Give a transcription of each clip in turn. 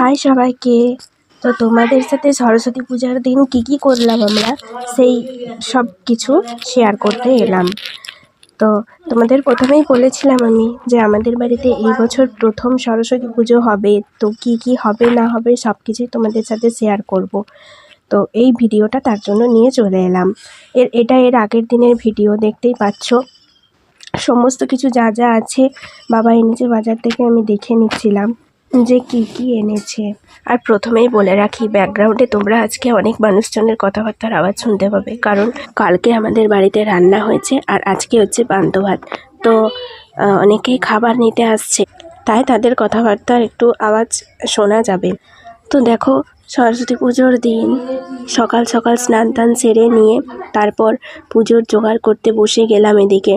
High সবাইকে। তো তোমাদের সাথে সরস্বতী পূজার দিন কি করলাম আমরা সেই সব কিছু শেয়ার করতে এলাম। তো তোমাদের প্রথমেই বলেছিলাম আমি যে আমাদের বাড়িতে এই বছর প্রথম সরস্বতী পুজো হবে, তো কি হবে না হবে সব কিছুই তোমাদের সাথে শেয়ার করব। তো এই ভিডিওটা তার জন্য নিয়ে চলে এলাম। এর আগের দিনের ভিডিও দেখতেই পাচ্ছ। সমস্ত কিছু যা যা আছে বাবা এনেছে বাজার থেকে, আমি দেখে নিচ্ছিলাম যে কি এনেছে। আর প্রথমেই বলে রাখি, ব্যাকগ্রাউন্ডে তোমরা আজকে অনেক মানুষজনের কথাবার্তার আওয়াজ শুনতে পাবে, কারণ কালকে আমাদের বাড়িতে রান্না হয়েছে আর আজকে হচ্ছে পান্তা ভাত। তো অনেকেই খাবার নিতে আসছে, তাই তাদের কথাবার্তার একটু আওয়াজ শোনা যাবে। তো দেখো, সরস্বতী পুজোর দিন সকাল সকাল স্নান টান সেরে নিয়ে তারপর পুজোর জোগাড় করতে বসে গেলাম এদিকে।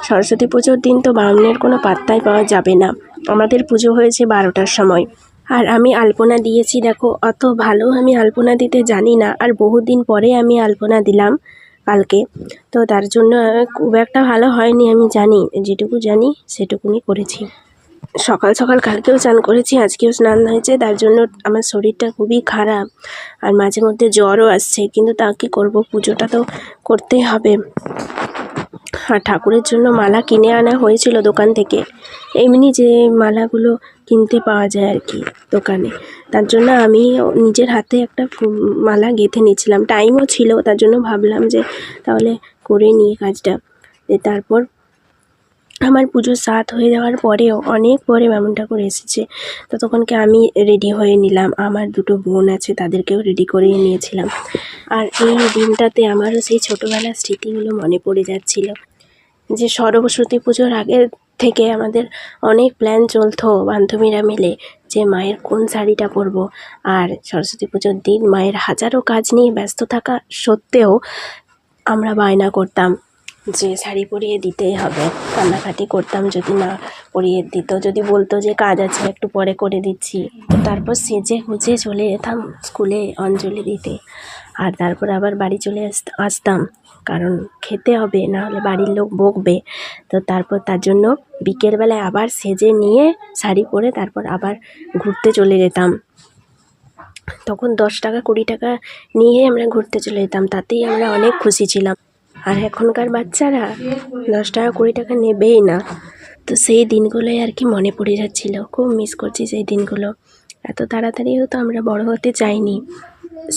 সরস্বতী পুজোর দিন তো বামুনের কোনো পাত্তাই পাওয়া যাবে না। আমাদের পুজো হয়েছে 12টার সময়, আর আমি আলপনা দিয়েছি। দেখো, অত ভালো আমি আলপনা দিতে জানি না, আর বহুদিন পরে আমি আলপনা দিলাম কালকে। তো তার জন্য খুব একটা ভালো হয়নি, আমি জানি। যেটুকু জানি সেটুকুনি করেছি। সকাল সকাল কালকেও স্নান করেছি, আজকেও স্নান হয়েছে, তার জন্য আমার শরীরটা খুবই খারাপ আর মাঝে মধ্যে জ্বরও আসছে। কিন্তু তা কি করবো, পুজোটা তো করতেই হবে। আর ঠাকুরের জন্য মালা কিনে আনা হয়েছিল দোকান থেকে, এমনি যে মালাগুলো কিনতে পাওয়া যায় আর কি দোকানে। তার জন্য আমি নিজের হাতে একটা মালা গেঁথে নিচ্ছিলাম, টাইমও ছিল, তার জন্য ভাবলাম যে তাহলে করে নিই কাজটা। তারপর আমার পুজো স্টার্ট হয়ে যাওয়ার পরেও অনেক পরে বামুন ঠাকুর এসেছে, তো তখনকে আমি রেডি হয়ে নিলাম। আমার দুটো বোন আছে, তাদেরকেও রেডি করিয়ে নিয়েছিলাম। আর এই দিনটাতে আমারও সেই ছোটোবেলার স্মৃতিগুলো মনে পড়ে যাচ্ছিল, যে সরস্বতী পুজোর আগের থেকে আমাদের অনেক প্ল্যান চলতো বান্ধবীরা মিলে, যে মায়ের কোন শাড়িটা পরবো। আর সরস্বতী পুজোর দিন মায়ের হাজারো কাজ নিয়ে ব্যস্ত থাকা সত্ত্বেও আমরা বায়না করতাম যে শাড়ি পরিয়ে দিতেই হবে। কান্নাকাটি করতাম যদি না পরিয়ে দিত, যদি বলতো যে কাজ আছে একটু পরে করে দিচ্ছি। তো তারপর সেজে গুজে চলে যেতাম স্কুলে অঞ্জলি দিতে, আর তারপর আবার বাড়ি চলে আসতাম, কারণ খেতে হবে, না হলে বাড়ির লোক বকবে। তো তারপর তার জন্য বিকেলবেলায় আবার সেজে নিয়ে শাড়ি পরে তারপর আবার ঘুরতে চলে যেতাম। তখন 10 টাকা 20 টাকা নিয়ে আমরা ঘুরতে চলে যেতাম, তাতেই আমরা অনেক খুশি ছিলাম। আর এখনকার বাচ্চারা 10 টাকা 20 টাকা নেবেই না। তো সেই দিনগুলোই আর কি মনে পড়ে যাচ্ছিল, খুব মিস করছি সেই দিনগুলো। এত তাড়াতাড়িও তো আমরা বড় হতে চাইনি,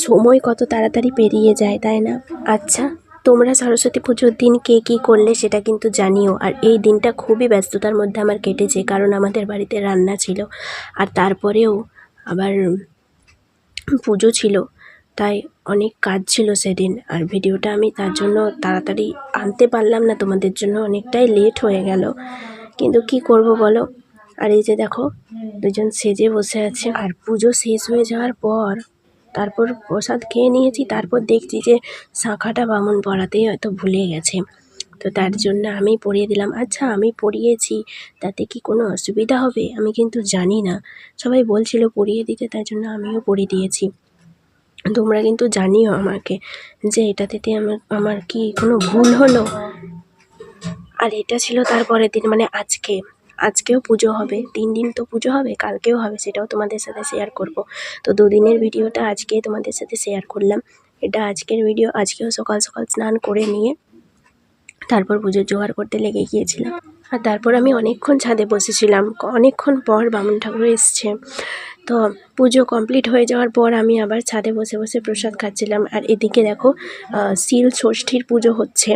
সময় কত তাড়াতাড়ি পেরিয়ে যায়, তাই না? আচ্ছা, তোমরা সরস্বতী পুজোর দিন কী করলে সেটা কিন্তু জানিও। আর এই দিনটা খুবই ব্যস্ততার মধ্যে আমার কেটেছে, কারণ আমাদের বাড়িতে রান্না ছিল, আর তারপরেও আবার পুজো ছিল, তাই অনেক কাজ ছিল সেদিন। আর ভিডিওটা আমি তার জন্য তাড়াতাড়ি আনতে পারলাম না, তোমাদের জন্য অনেকটাই লেট হয়ে গেল। কিন্তু কি করব বলো। আর এই যে দেখো, দুজন সেজে বসে আছে। আর পুজো শেষ হয়ে যাওয়ার পর তারপর প্রসাদ খেয়ে নিয়েছি, তারপর দেখছি যে শাঁখাটা বামুন পড়াতেই হয়তো ভুলে গেছে। তো তার জন্য আমি পরিয়ে দিলাম। আচ্ছা, আমি পরিয়েছি, তাতে কি কোনো অসুবিধা হবে? আমি কিন্তু জানি না, সবাই বলছিল পরিয়ে দিতে, তাই জন্য আমিও পরিয়ে দিয়েছি। তোমরা কিন্তু জানিও আমাকে যে এটাতে আমার কি কোনো ভুল হলো। আর এটা ছিল তারপরের দিন, মানে আজকেও পুজো হবে, 3 দিন তো পুজো হবে, কালকেও হবে, সেটাও তোমাদের সাথে শেয়ার করব। তো 2 দিনের ভিডিওটা আজকে তোমাদের সাথে শেয়ার করলাম। এটা আজকের ভিডিও। আজকেও সকাল সকাল স্নান করে নিয়ে তারপর পুজোর জোগাড় করতে লেগে গিয়েছিলাম। আর তারপর আমি অনেকক্ষণ ছাদে বসেছিলাম, অনেকক্ষণ পর বামুন ঠাকুর এসছে। তো পুজো কমপ্লিট হয়ে যাওয়ার পর আমি আবার ছাদে বসে বসে প্রসাদ খাচ্ছিলাম। আর এদিকে দেখো, শিল ষষ্ঠীর পুজো হচ্ছে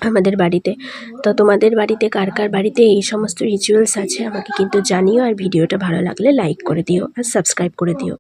আমাদের বাড়িতে। তো তোমাদের বাড়িতে কার কার বাড়িতে এই সমস্ত রিচুয়ালস আছে আমাকে কিন্তু জানিও। আর ভিডিওটা ভালো লাগলে লাইক করে দিও আর সাবস্ক্রাইব করে দিও।